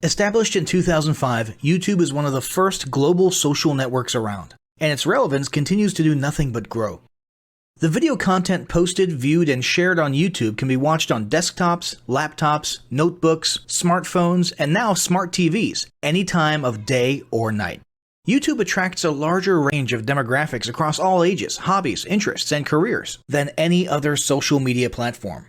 Established in 2005, YouTube is one of the first global social networks around, and its relevance continues to do nothing but grow. The video content posted, viewed, and shared on YouTube can be watched on desktops, laptops, notebooks, smartphones, and now smart TVs, any time of day or night. YouTube attracts a larger range of demographics across all ages, hobbies, interests, and careers than any other social media platform.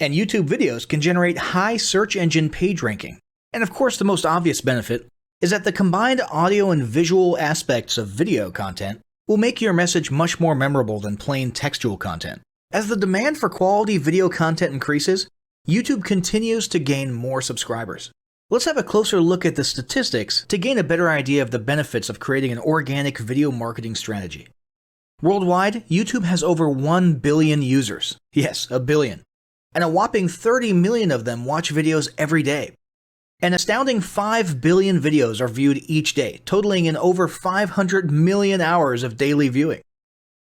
And YouTube videos can generate high search engine page ranking. And of course, the most obvious benefit is that the combined audio and visual aspects of video content will make your message much more memorable than plain textual content. As the demand for quality video content increases, YouTube continues to gain more subscribers. Let's have a closer look at the statistics to gain a better idea of the benefits of creating an organic video marketing strategy. Worldwide, YouTube has over 1 billion users. Yes, a billion. And a whopping 30 million of them watch videos every day. An astounding 5 billion videos are viewed each day, totaling in over 500 million hours of daily viewing.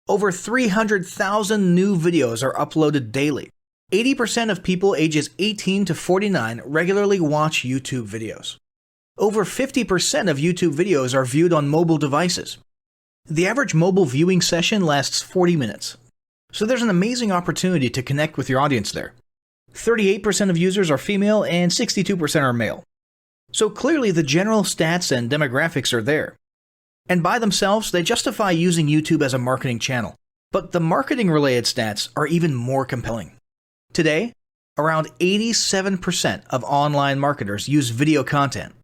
Over 300,000 new videos are uploaded daily. 80% of people ages 18 to 49 regularly watch YouTube videos. Over 50% of YouTube videos are viewed on mobile devices. The average mobile viewing session lasts 40 minutes. So there's an amazing opportunity to connect with your audience there. 38% of users are female and 62% are male. So clearly the general stats and demographics are there. And by themselves, they justify using YouTube as a marketing channel. But the marketing-related stats are even more compelling. Today, around 87% of online marketers use video content.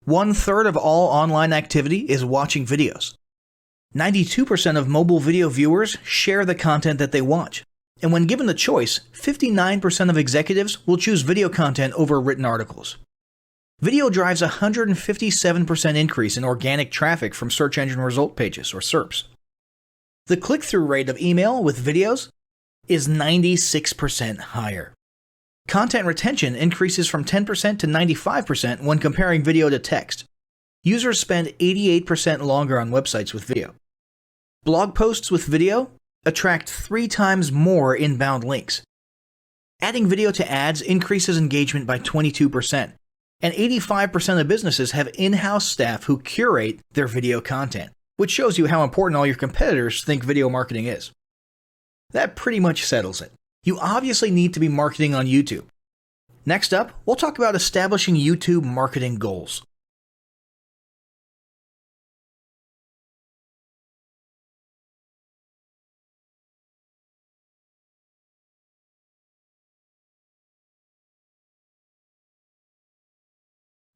1/3 of all online activity is watching videos. 92% of mobile video viewers share the content that they watch. And when given the choice, 59% of executives will choose video content over written articles. Video drives a 157% increase in organic traffic from search engine result pages, or SERPs. The click-through rate of email with videos is 96% higher. Content retention increases from 10% to 95% when comparing video to text. Users spend 88% longer on websites with video. Blog posts with video attract 3 times more inbound links. Adding video to ads increases engagement by 22%, and 85% of businesses have in-house staff who curate their video content, which shows you how important all your competitors think video marketing is. That pretty much settles it. You obviously need to be marketing on YouTube. Next up, we'll talk about establishing YouTube marketing goals.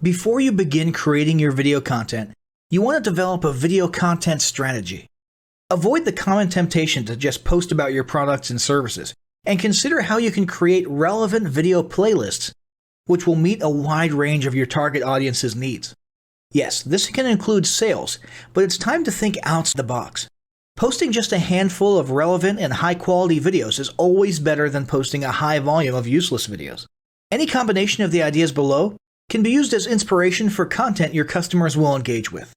Before you begin creating your video content, you want to develop a video content strategy. Avoid the common temptation to just post about your products and services, and consider how you can create relevant video playlists which will meet a wide range of your target audience's needs. Yes, this can include sales, but it's time to think outside the box. Posting just a handful of relevant and high-quality videos is always better than posting a high volume of useless videos. Any combination of the ideas below can be used as inspiration for content your customers will engage with.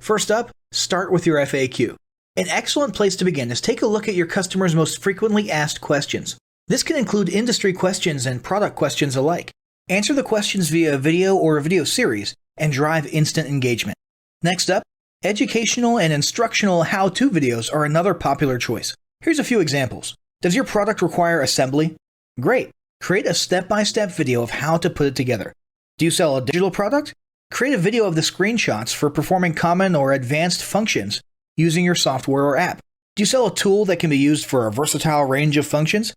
First up, start with your FAQ. An excellent place to begin is take a look at your customers' most frequently asked questions. This can include industry questions and product questions alike. Answer the questions via a video or a video series and drive instant engagement. Next up, educational and instructional how-to videos are another popular choice. Here's a few examples. Does your product require assembly? Great. Create a step-by-step video of how to put it together. Do you sell a digital product? Create a video of the screenshots for performing common or advanced functions using your software or app. Do you sell a tool that can be used for a versatile range of functions?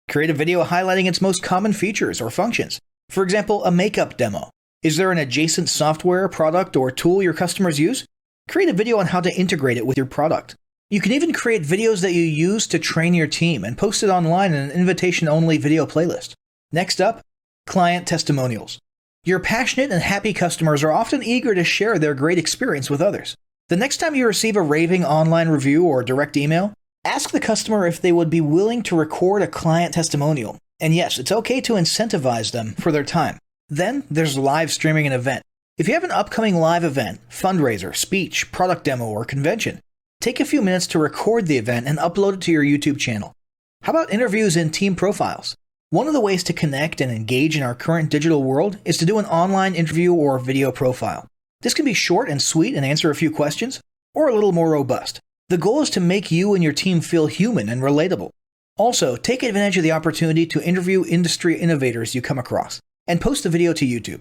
Create a video highlighting its most common features or functions. For example, a makeup demo. Is there an adjacent software, product, or tool your customers use? Create a video on how to integrate it with your product. You can even create videos that you use to train your team and post it online in an invitation-only video playlist. Next up, client testimonials. Your passionate and happy customers are often eager to share their great experience with others. The next time you receive a raving online review or direct email, ask the customer if they would be willing to record a client testimonial. And yes, it's okay to incentivize them for their time. Then there's live streaming an event. If you have an upcoming live event, fundraiser, speech, product demo, or convention, take a few minutes to record the event and upload it to your YouTube channel. How about interviews and team profiles? One of the ways to connect and engage in our current digital world is to do an online interview or video profile. This can be short and sweet and answer a few questions, or a little more robust. The goal is to make you and your team feel human and relatable. Also, take advantage of the opportunity to interview industry innovators you come across, and post the video to YouTube.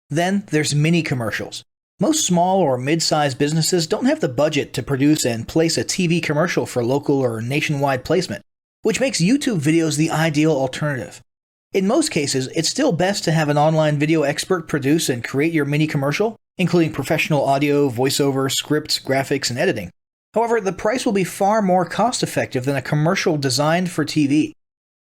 Then there's mini commercials. Most small or mid-sized businesses don't have the budget to produce and place a TV commercial for local or nationwide placement, which makes YouTube videos the ideal alternative. In most cases, it's still best to have an online video expert produce and create your mini commercial, including professional audio, voiceover, scripts, graphics, and editing. However, the price will be far more cost-effective than a commercial designed for TV.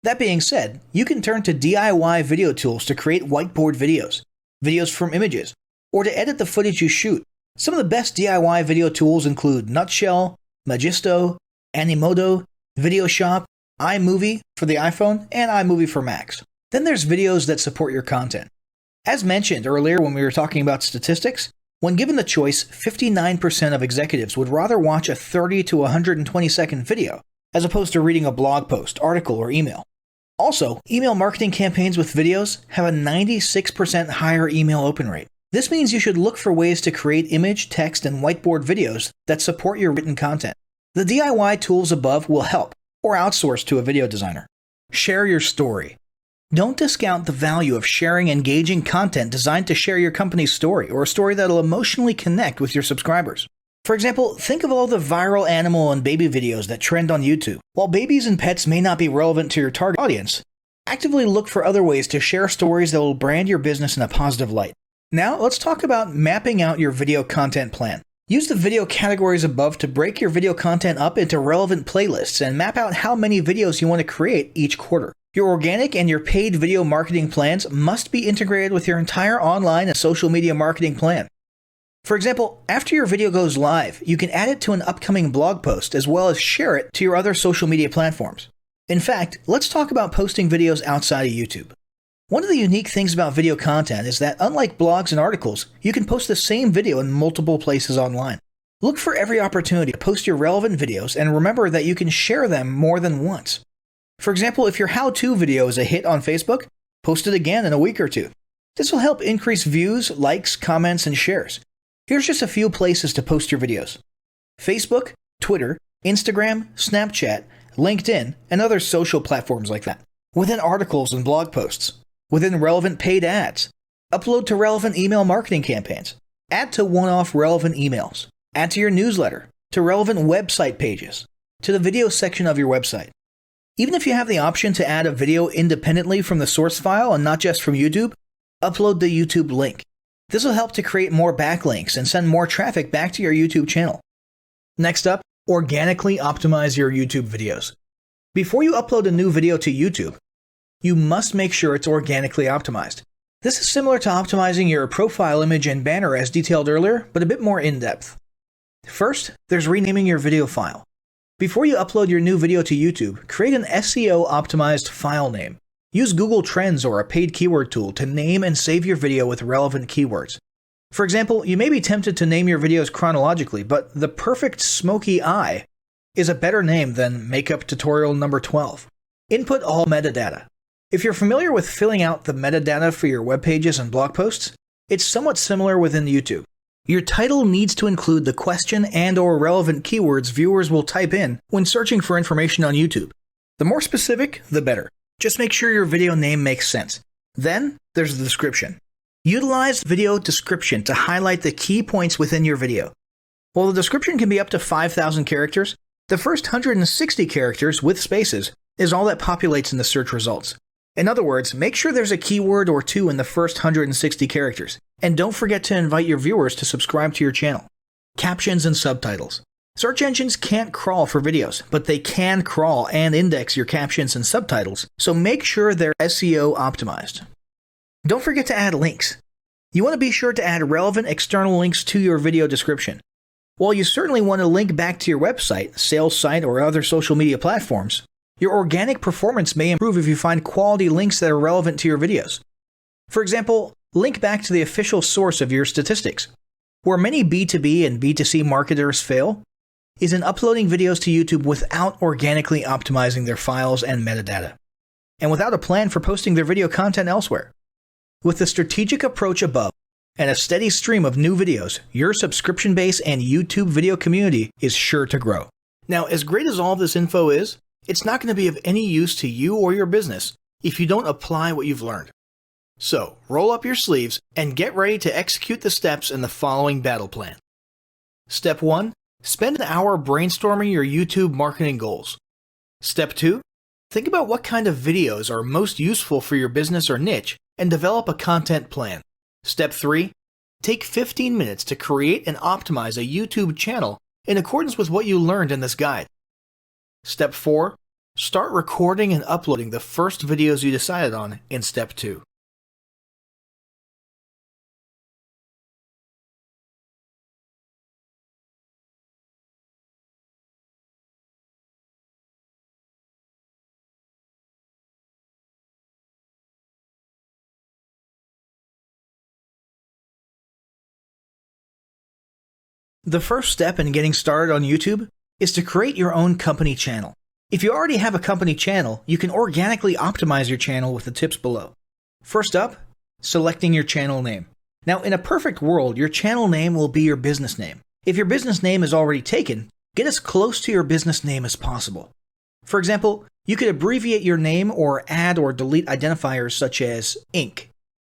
That being said, you can turn to DIY video tools to create whiteboard videos, videos from images, or to edit the footage you shoot. Some of the best DIY video tools include Nutshell, Magisto, Animoto, VideoShop, iMovie for the iPhone, and iMovie for Macs. Then there's videos that support your content. As mentioned earlier when we were talking about statistics, when given the choice, 59% of executives would rather watch a 30 to 120 second video as opposed to reading a blog post, article, or email. Also, email marketing campaigns with videos have a 96% higher email open rate. This means you should look for ways to create image, text, and whiteboard videos that support your written content. The DIY tools above will help, or outsource to a video designer. Share your story. Don't discount the value of sharing engaging content designed to share your company's story, or a story that'll emotionally connect with your subscribers. For example, think of all the viral animal and baby videos that trend on YouTube. While babies and pets may not be relevant to your target audience, actively look for other ways to share stories that will brand your business in a positive light. Now, let's talk about mapping out your video content plan. Use the video categories above to break your video content up into relevant playlists and map out how many videos you want to create each quarter. Your organic and your paid video marketing plans must be integrated with your entire online and social media marketing plan. For example, after your video goes live, you can add it to an upcoming blog post as well as share it to your other social media platforms. In fact, let's talk about posting videos outside of YouTube. One of the unique things about video content is that unlike blogs and articles, you can post the same video in multiple places online. Look for every opportunity to post your relevant videos and remember that you can share them more than once. For example, if your how-to video is a hit on Facebook, post it again in a week or two. This will help increase views, likes, comments, and shares. Here's just a few places to post your videos: Facebook, Twitter, Instagram, Snapchat, LinkedIn, and other social platforms like that. Within articles and blog posts. Within relevant paid ads. Upload to relevant email marketing campaigns. Add to one-off relevant emails. Add to your newsletter. To relevant website pages. To the video section of your website. Even if you have the option to add a video independently from the source file and not just from YouTube, upload the YouTube link. This will help to create more backlinks and send more traffic back to your YouTube channel. Next up, organically optimize your YouTube videos. Before you upload a new video to YouTube, you must make sure it's organically optimized. This is similar to optimizing your profile image and banner as detailed earlier, but a bit more in-depth. First, there's renaming your video file. Before you upload your new video to YouTube, create an SEO-optimized file name. Use Google Trends or a paid keyword tool to name and save your video with relevant keywords. For example, you may be tempted to name your videos chronologically, but the perfect smoky eye is a better name than Makeup Tutorial number 12. Input all metadata. If you're familiar with filling out the metadata for your web pages and blog posts, it's somewhat similar within YouTube. Your title needs to include the question and/or relevant keywords viewers will type in when searching for information on YouTube. The more specific, the better. Just make sure your video name makes sense. Then, there's the description. Utilize video description to highlight the key points within your video. While the description can be up to 5,000 characters, the first 160 characters with spaces is all that populates in the search results. In other words, make sure there's a keyword or two in the first 160 characters, and don't forget to invite your viewers to subscribe to your channel. Captions and subtitles. Search engines can't crawl for videos, but they can crawl and index your captions and subtitles, so make sure they're SEO optimized. Don't forget to add links. You want to be sure to add relevant external links to your video description. While you certainly want to link back to your website, sales site, or other social media platforms, your organic performance may improve if you find quality links that are relevant to your videos. For example, link back to the official source of your statistics. Where many B2B and B2C marketers fail is in uploading videos to YouTube without organically optimizing their files and metadata. and without a plan for posting their video content elsewhere. With the strategic approach above and a steady stream of new videos, your subscription base and YouTube video community is sure to grow. Now, as great as all of this info is, it's not going to be of any use to you or your business if you don't apply what you've learned. So, roll up your sleeves and get ready to execute the steps in the following battle plan. Step 1. Spend an hour brainstorming your YouTube marketing goals. Step 2. Think about what kind of videos are most useful for your business or niche and develop a content plan. Step 3. Take 15 minutes to create and optimize a YouTube channel in accordance with what you learned in this guide. Step 4. Start recording and uploading the first videos you decided on in Step 2. The first step in getting started on YouTube is to create your own company channel. If you already have a company channel, you can organically optimize your channel with the tips below. First up, selecting your channel name. Now, in a perfect world, your channel name will be your business name. If your business name is already taken, get as close to your business name as possible. For example, you could abbreviate your name or add or delete identifiers such as Inc.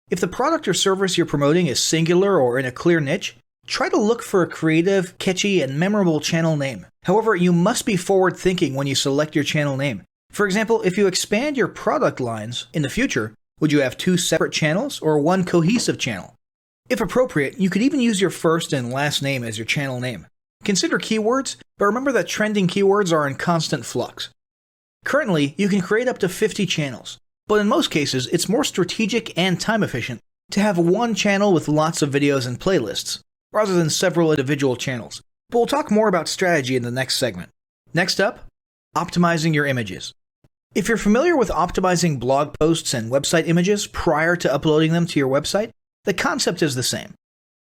If the product or service you're promoting is singular or in a clear niche, try to look for a creative, catchy, and memorable channel name. However, you must be forward-thinking when you select your channel name. For example, if you expand your product lines in the future, would you have 2 separate channels or 1 cohesive channel? If appropriate, you could even use your first and last name as your channel name. Consider keywords, but remember that trending keywords are in constant flux. Currently, you can create up to 50 channels, but in most cases, it's more strategic and time efficient to have 1 channel with lots of videos and playlists, rather than several individual channels. But we'll talk more about strategy in the next segment. Next up, optimizing your images. If you're familiar with optimizing blog posts and website images prior to uploading them to your website, the concept is the same.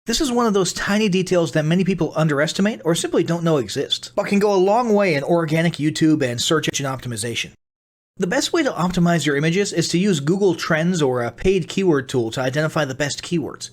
This is one of those tiny details that many people underestimate or simply don't know exist, but can go a long way in organic YouTube and search engine optimization. The best way to optimize your images is to use Google Trends or a paid keyword tool to identify the best keywords.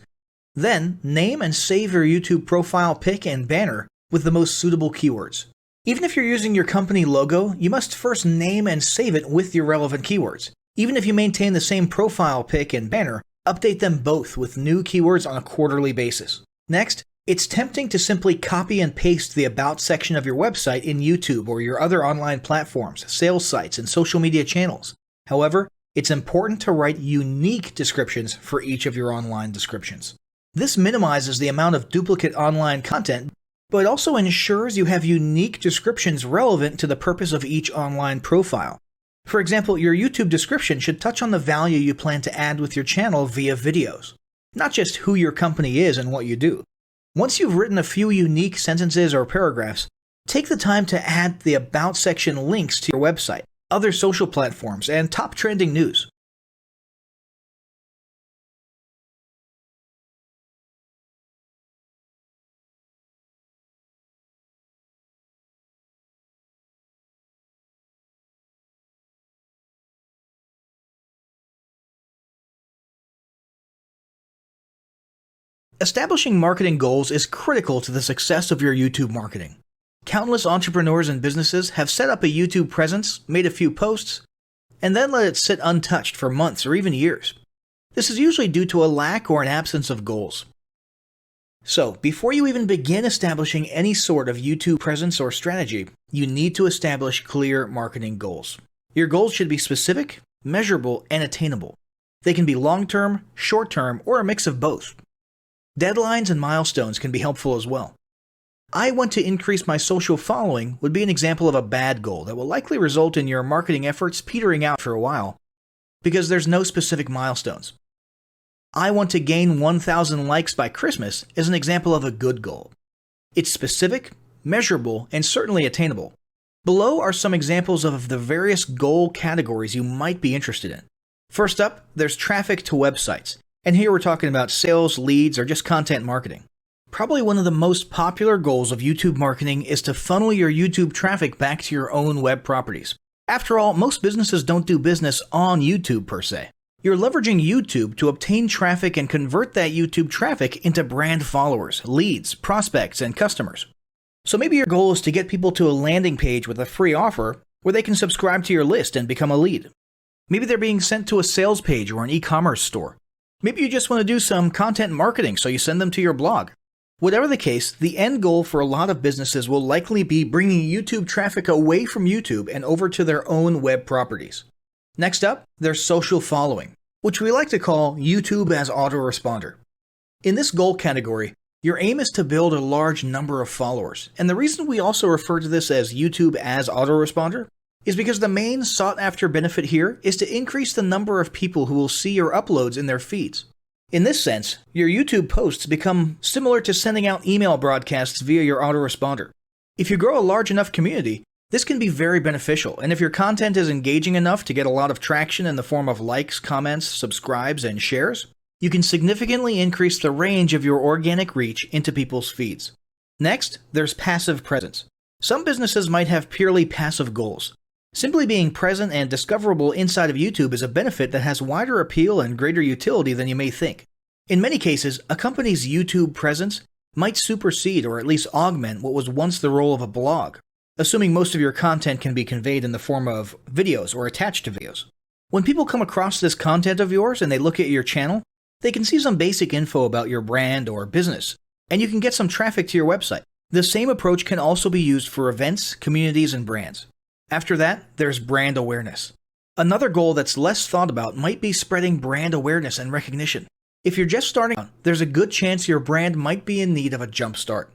Then, name and save your YouTube profile pic and banner with the most suitable keywords. Even if you're using your company logo, you must first name and save it with your relevant keywords. Even if you maintain the same profile pic and banner, update them both with new keywords on a quarterly basis. Next, it's tempting to simply copy and paste the About section of your website in YouTube or your other online platforms, sales sites, and social media channels. However, it's important to write unique descriptions for each of your online descriptions. This minimizes the amount of duplicate online content, but it also ensures you have unique descriptions relevant to the purpose of each online profile. For example, your YouTube description should touch on the value you plan to add with your channel via videos, not just who your company is and what you do. Once you've written a few unique sentences or paragraphs, take the time to add the About section links to your website, other social platforms, and top trending news. Establishing marketing goals is critical to the success of your YouTube marketing. Countless entrepreneurs and businesses have set up a YouTube presence, made a few posts, and then let it sit untouched for months or even years. This is usually due to a lack or an absence of goals. So, before you even begin establishing any sort of YouTube presence or strategy, you need to establish clear marketing goals. Your goals should be specific, measurable, and attainable. They can be long-term, short-term, or a mix of both. Deadlines and milestones can be helpful as well. I want to increase my social following would be an example of a bad goal that will likely result in your marketing efforts petering out for a while, because there's no specific milestones. I want to gain 1,000 likes by Christmas is an example of a good goal. It's specific, measurable, and certainly attainable. Below are some examples of the various goal categories you might be interested in. First up, there's traffic to websites. And here we're talking about sales, leads, or just content marketing. Probably one of the most popular goals of YouTube marketing is to funnel your YouTube traffic back to your own web properties. After all, most businesses don't do business on YouTube per se. You're leveraging YouTube to obtain traffic and convert that YouTube traffic into brand followers, leads, prospects, and customers. So maybe your goal is to get people to a landing page with a free offer where they can subscribe to your list and become a lead. Maybe they're being sent to a sales page or an e-commerce store. Maybe you just want to do some content marketing, so you send them to your blog. Whatever the case, the end goal for a lot of businesses will likely be bringing YouTube traffic away from YouTube and over to their own web properties. Next up, there's social following, which we like to call YouTube as autoresponder. In this goal category, your aim is to build a large number of followers, and the reason we also refer to this as YouTube as autoresponder is because the main sought-after benefit here is to increase the number of people who will see your uploads in their feeds. In this sense, your YouTube posts become similar to sending out email broadcasts via your autoresponder. If you grow a large enough community, this can be very beneficial, and if your content is engaging enough to get a lot of traction in the form of likes, comments, subscribes, and shares, you can significantly increase the range of your organic reach into people's feeds. Next, there's passive presence. Some businesses might have purely passive goals. Simply being present and discoverable inside of YouTube is a benefit that has wider appeal and greater utility than you may think. In many cases, a company's YouTube presence might supersede or at least augment what was once the role of a blog, assuming most of your content can be conveyed in the form of videos or attached to videos. When people come across this content of yours and they look at your channel, they can see some basic info about your brand or business, and you can get some traffic to your website. The same approach can also be used for events, communities, and brands. After that, there's brand awareness. Another goal that's less thought about might be spreading brand awareness and recognition. If you're just starting out, there's a good chance your brand might be in need of a jump start.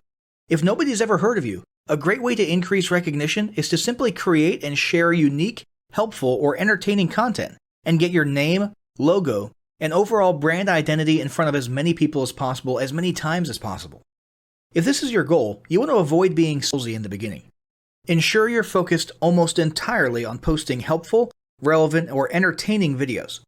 If nobody's ever heard of you, a great way to increase recognition is to simply create and share unique, helpful, or entertaining content and get your name, logo, and overall brand identity in front of as many people as possible as many times as possible. If this is your goal, you want to avoid being salesy in the beginning. Ensure you're focused almost entirely on posting helpful, relevant, or entertaining videos.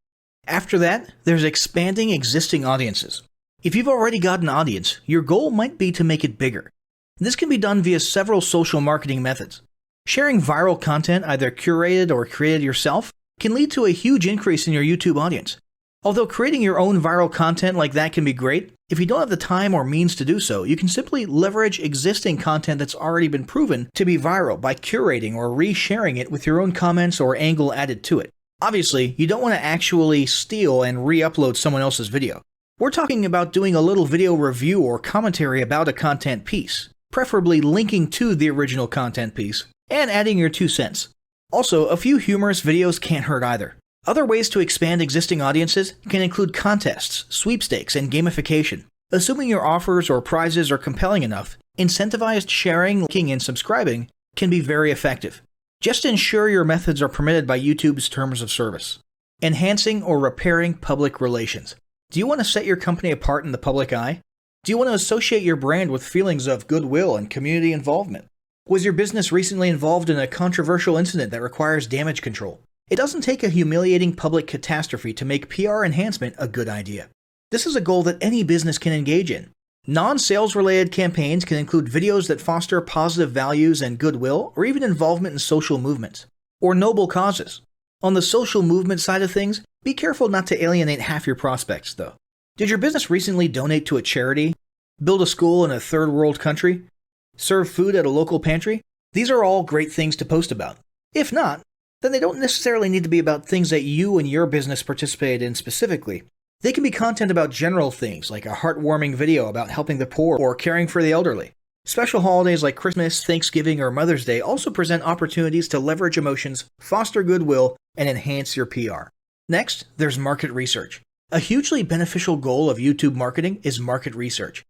After that, there's expanding existing audiences. If you've already got an audience, your goal might be to make it bigger. This can be done via several social marketing methods. Sharing viral content, either curated or created yourself, can lead to a huge increase in your YouTube audience. Although creating your own viral content like that can be great, if you don't have the time or means to do so, you can simply leverage existing content that's already been proven to be viral by curating or resharing it with your own comments or angle added to it. Obviously, you don't want to actually steal and re-upload someone else's video. We're talking about doing a little video review or commentary about a content piece, preferably linking to the original content piece, and adding your 2 cents. Also, a few humorous videos can't hurt either. Other ways to expand existing audiences can include contests, sweepstakes, and gamification. Assuming your offers or prizes are compelling enough, incentivized sharing, liking, and subscribing can be very effective. Just ensure your methods are permitted by YouTube's terms of service. Enhancing or repairing public relations. Do you want to set your company apart in the public eye? Do you want to associate your brand with feelings of goodwill and community involvement? Was your business recently involved in a controversial incident that requires damage control? It doesn't take a humiliating public catastrophe to make PR enhancement a good idea. This is a goal that any business can engage in. Non-sales related campaigns can include videos that foster positive values and goodwill, or even involvement in social movements, or noble causes. On the social movement side of things, be careful not to alienate half your prospects, though. Did your business recently donate to a charity? Build a school in a third world country? Serve food at a local pantry? These are all great things to post about. If not, then they don't necessarily need to be about things that you and your business participated in specifically. They can be content about general things, like a heartwarming video about helping the poor or caring for the elderly. Special holidays like Christmas, Thanksgiving, or Mother's Day also present opportunities to leverage emotions, foster goodwill, and enhance your PR. Next, there's market research. A hugely beneficial goal of YouTube marketing is market research.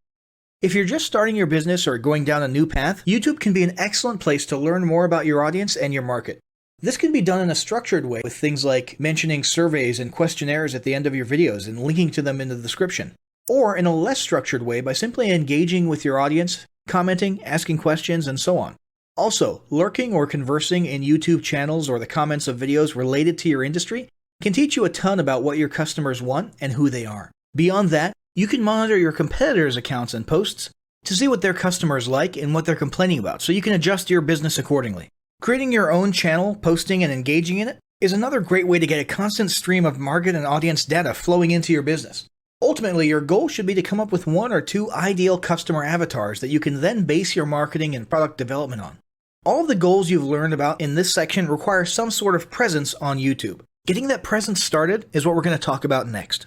If you're just starting your business or going down a new path, YouTube can be an excellent place to learn more about your audience and your market. This can be done in a structured way with things like mentioning surveys and questionnaires at the end of your videos and linking to them in the description, or in a less structured way by simply engaging with your audience, commenting, asking questions, and so on. Also, lurking or conversing in YouTube channels or the comments of videos related to your industry can teach you a ton about what your customers want and who they are. Beyond that, you can monitor your competitors' accounts and posts to see what their customers like and what they're complaining about, so you can adjust your business accordingly. Creating your own channel, posting, and engaging in it is another great way to get a constant stream of market and audience data flowing into your business. Ultimately, your goal should be to come up with 1 or 2 ideal customer avatars that you can then base your marketing and product development on. All of the goals you've learned about in this section require some sort of presence on YouTube. Getting that presence started is what we're going to talk about next.